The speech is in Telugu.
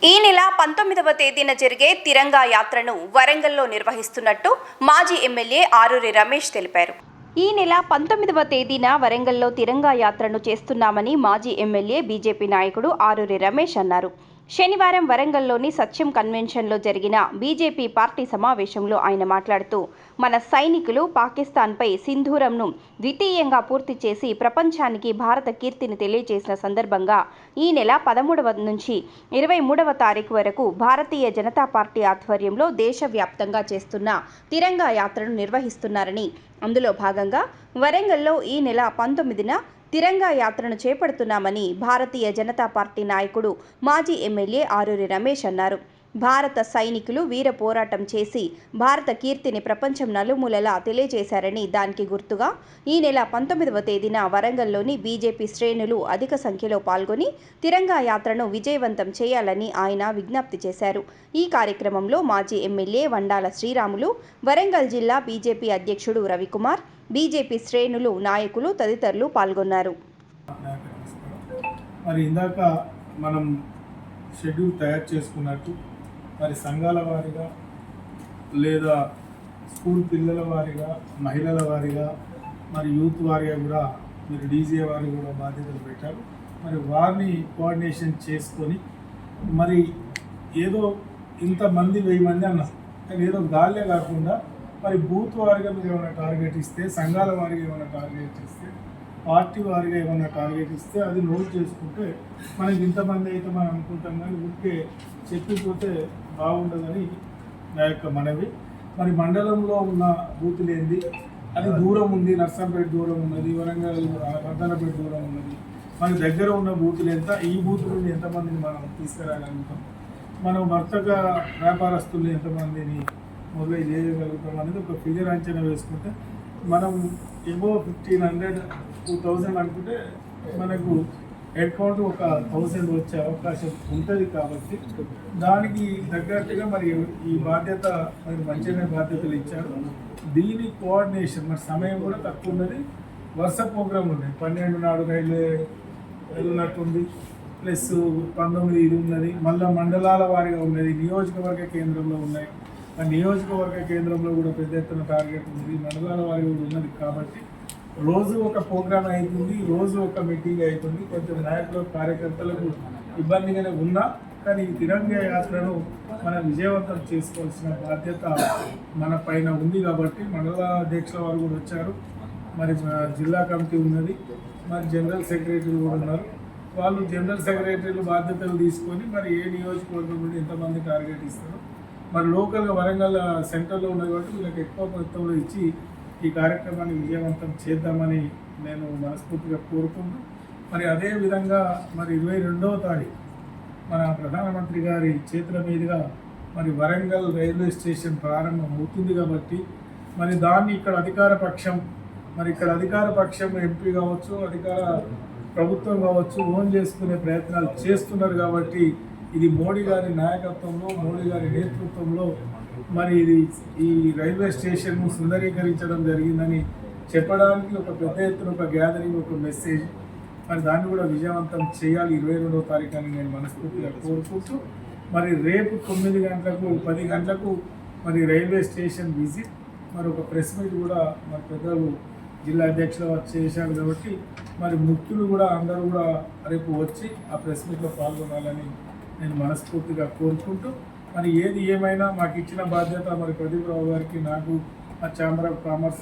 ఈ నెల 19వ తేదీన జరిగే తిరంగా యాత్రను వరంగల్లో నిర్వహిస్తున్నట్టు మాజీ ఎమ్మెల్యే ఆరూరి రమేష్ తెలిపారు. ఈ నెల 19వ తేదీన వరంగల్లో తిరంగా యాత్రను చేస్తున్నామని మాజీ ఎమ్మెల్యే బీజేపీ నాయకుడు ఆరూరి రమేష్ అన్నారు. శనివారం వరంగల్లోని సత్యం కన్వెన్షన్లో జరిగిన బీజేపీ పార్టీ సమావేశంలో ఆయన మాట్లాడుతూ, మన సైనికులు పాకిస్తాన్పై సింధూరంను ద్వితీయంగా పూర్తి చేసి ప్రపంచానికి భారత కీర్తిని తెలియజేసిన సందర్భంగా ఈ నెల 13వ నుంచి 23వ తారీఖు వరకు భారతీయ జనతా పార్టీ ఆధ్వర్యంలో దేశవ్యాప్తంగా చేస్తున్న తిరంగా యాత్రను నిర్వహిస్తున్నారని, అందులో భాగంగా వరంగల్లో ఈ నెల 19న తిరంగా యాత్రను చేపడుతున్నామని భారతీయ జనతా పార్టీ నాయకుడు మాజీ ఎమ్మెల్యే ఆరూరి రమేష్ అన్నారు. భారత సైనికులు వీర పోరాటం చేసి భారత కీర్తిని ప్రపంచం నలుమూలలా తెలియజేశారని, దానికి గుర్తుగా ఈ నెల 19వ తేదీన వరంగల్లోని బీజేపీ శ్రేణులు అధిక సంఖ్యలో పాల్గొని తిరంగా యాత్రను విజయవంతం చేయాలని ఆయన విజ్ఞప్తి చేశారు. ఈ కార్యక్రమంలో మాజీ ఎమ్మెల్యే వండాల శ్రీరాములు, వరంగల్ జిల్లా బీజేపీ అధ్యక్షుడు రవికుమార్, బీజేపీ శ్రేణులు, నాయకులు తదితరులు పాల్గొన్నారు. మరి ఇందాక మనం షెడ్యూల్ తయారు చేసుకున్నట్టు మరి సంఘాల వారీగా లేదా స్కూల్ పిల్లల వారీగా, మహిళల వారీగా, మరి యూత్ వారీగా కూడా మీరు డీజే వారి కూడా బాధ్యతలు పెట్టారు. మరి వారిని కోఆర్డినేషన్ చేసుకొని మరి ఏదో ఇంతమంది 1000 మంది అన్నారు, కానీ ఏదో గాలే కాకుండా మరి బూత్ వారిగా మీరు ఏమైనా టార్గెట్ ఇస్తే, సంఘాల వారిగా ఏమైనా టార్గెట్ ఇస్తే, పార్టీ వారిగా ఏమైనా టార్గెట్ ఇస్తే అది నోట్ చేసుకుంటే మనకి ఇంతమంది అయితే మనం అనుకుంటాం, కానీ ఊరికే చెప్పిపోతే బాగుండదని నా యొక్క మనవి. మరి మండలంలో ఉన్న బూతులు ఏంది, అది దూరం ఉంది, నర్సంపేట దూరం ఉన్నది, వరంగల్ వర్ధనపేట దూరం ఉన్నది, మన దగ్గర ఉన్న బూతులు ఎంత, ఈ బూత్ నుండి ఎంతమందిని మనం తీసుకురాగలుగుతాం, మనం వర్తక వ్యాపారస్తుల్ని ఎంతమందిని మొబైల్ చేయగలుగుతాం అనేది ఒక ఫిగర్ అంచనా వేసుకుంటే మనం ఏవో 1500, 2000 అనుకుంటే మనకు హెడ్ కౌంట్ ఒక 1000 వచ్చే అవకాశం ఉంటుంది. కాబట్టి దానికి తగ్గట్టుగా మరి ఈ బాధ్యత మరి మంచిగానే బాధ్యతలు ఇచ్చారు. దీని కోఆర్డినేషన్ మరి సమయం కూడా తక్కువ ఉన్నది, వరుస ప్రోగ్రాం ఉన్నాయి. 12 నాడు రైల్వే ఉన్నట్టుంది, ప్లస్ 19 ఇది ఉన్నది, మళ్ళీ మండలాల వారిగా ఉన్నది, నియోజకవర్గ కేంద్రంలో ఉన్నాయి. ఆ నియోజకవర్గ కేంద్రంలో కూడా పెద్ద ఎత్తున టార్గెట్ ఉంది, మండలాల వారి కూడా ఉన్నది. కాబట్టి రోజు ఒక ప్రోగ్రామ్ అవుతుంది, రోజు ఒక మీటింగ్ అవుతుంది. కొంచెం నాయకులకు, కార్యకర్తలకు ఇబ్బందిగానే ఉన్నా, కానీ ఈ తిరంగా యాత్రను మనం విజయవంతం చేసుకోవాల్సిన బాధ్యత మన పైన ఉంది. కాబట్టి మండల అధ్యక్షుల వారు కూడా వచ్చారు, మరి జిల్లా కమిటీ ఉన్నది, మరి జనరల్ సెక్రటరీలు కూడా ఉన్నారు. వాళ్ళు జనరల్ సెక్రటరీలు బాధ్యతలు తీసుకొని మరి ఏ నియోజకవర్గం నుండి ఎంతమంది టార్గెట్ ఇస్తారో, మరి లోకల్గా వరంగల్ సెంటర్లో ఉన్నది కాబట్టి వీళ్ళకి ఎక్కువ మొత్తంలో ఇచ్చి ఈ కార్యక్రమాన్ని విజయవంతం చేద్దామని నేను మనస్ఫూర్తిగా కోరుకుంటూ, మరి అదేవిధంగా మరి 22వ తారీఖు మన ప్రధానమంత్రి గారి చేతుల మీదుగా మరి వరంగల్ రైల్వే స్టేషన్ ప్రారంభం అవుతుంది. కాబట్టి మరి దాన్ని ఇక్కడ అధికార పక్షం ఎంపీ కావచ్చు, అధికార ప్రభుత్వం కావచ్చు, ఓన్ చేసుకునే ప్రయత్నాలు చేస్తున్నారు. కాబట్టి ఇది మోడీ గారి నాయకత్వంలో, మోడీ గారి నేతృత్వంలో మరి ఈ రైల్వే స్టేషన్ను సుందరీకరించడం జరిగిందని చెప్పడానికి ఒక పెద్ద ఎత్తున ఒక గ్యాదరింగ్, ఒక మెసేజ్. మరి దాన్ని కూడా విజయవంతం చేయాలి 22వ తారీఖు అని నేను మనస్ఫూర్తిగా కోరుకుంటూ, మరి రేపు 9 గంటలకు 10 గంటలకు మరి రైల్వే స్టేషన్ విజిట్, మరి ఒక ప్రెస్ మీట్ కూడా మరి పెద్దలు జిల్లా అధ్యక్షుల వారు చేశారు. కాబట్టి మరి ముఖ్యులు కూడా అందరూ కూడా రేపు వచ్చి ఆ ప్రెస్ మీట్లో పాల్గొనాలని నేను మనస్ఫూర్తిగా కోరుకుంటూ, మరి ఏది ఏమైనా మాకు ఇచ్చిన బాధ్యత మరి ప్రదీప్ రావు గారికి, నాకు, ఆ ఛాంబర్ ఆఫ్ కామర్స్